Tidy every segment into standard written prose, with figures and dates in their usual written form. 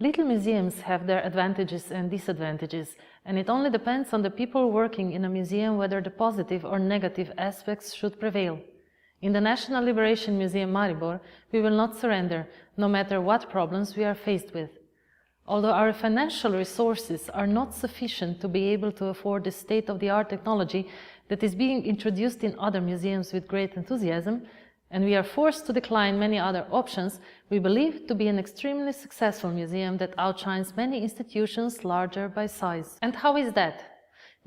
Little museums have their advantages and disadvantages, and it only depends on the people working in a museum whether the positive or negative aspects should prevail. In the National Liberation Museum Maribor, we will not surrender, no matter what problems we are faced with. Although our financial resources are not sufficient to be able to afford the state-of-the-art technology that is being introduced in other museums with great enthusiasm, and we are forced to decline many other options, we believe to be an extremely successful museum that outshines many institutions larger by size. And how is that?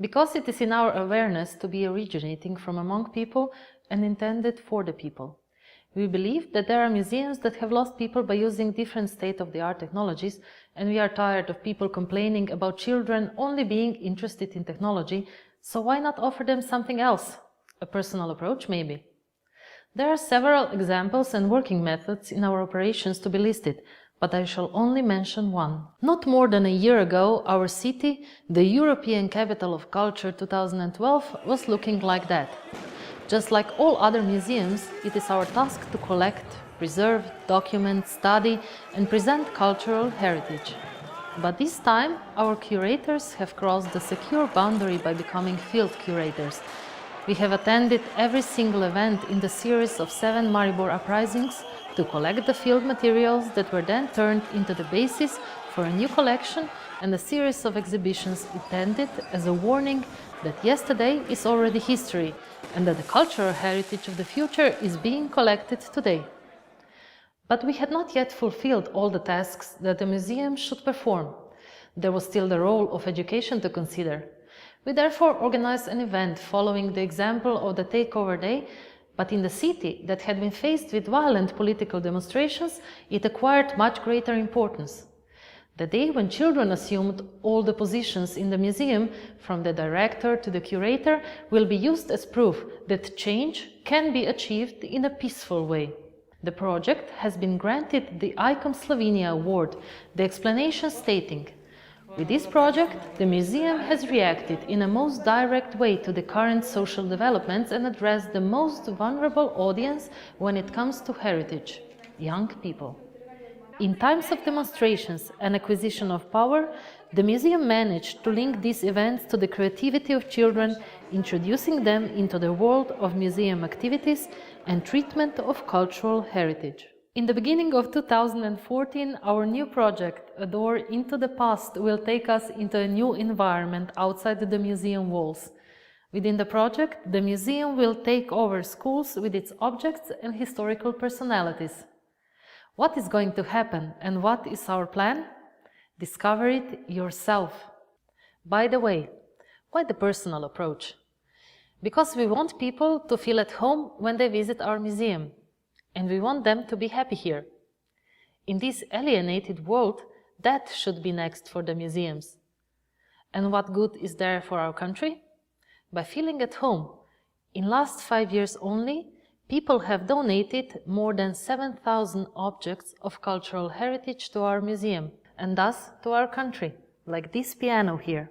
Because it is in our awareness to be originating from among people and intended for the people. We believe that there are museums that have lost people by using different state-of-the-art technologies, and we are tired of people complaining about children only being interested in technology, so why not offer them something else? A personal approach, maybe. There are several examples and working methods in our operations to be listed, but I shall only mention one. Not more than a year ago, our city, the European Capital of Culture 2012, was looking like that. Just like all other museums, it is our task to collect, preserve, document, study and present cultural heritage. But this time, our curators have crossed the secure boundary by becoming field curators. We have attended every single event in the series of 7 Maribor uprisings to collect the field materials that were then turned into the basis for a new collection and a series of exhibitions intended as a warning that yesterday is already history and that the cultural heritage of the future is being collected today. But we had not yet fulfilled all the tasks that a museum should perform. There was still the role of education to consider. We therefore organized an event following the example of the Takeover Day, but in the city that had been faced with violent political demonstrations, it acquired much greater importance. The day when children assumed all the positions in the museum, from the director to the curator, will be used as proof that change can be achieved in a peaceful way. The project has been granted the ICOM Slovenia Award, the explanation stating, "With this project, the museum has reacted in a most direct way to the current social developments and addressed the most vulnerable audience when it comes to heritage, young people." In times of demonstrations and acquisition of power, the museum managed to link these events to the creativity of children, introducing them into the world of museum activities and treatment of cultural heritage. In the beginning of 2014, our new project, A Door into the Past, will take us into a new environment outside the museum walls. Within the project, the museum will take over schools with its objects and historical personalities. What is going to happen and what is our plan? Discover it yourself. By the way, why the personal approach? Because we want people to feel at home when they visit our museum, and we want them to be happy here. In this alienated world, that should be next for the museums. And what good is there for our country? By feeling at home. In last 5 years only, people have donated more than 7,000 objects of cultural heritage to our museum, and thus to our country, like this piano here.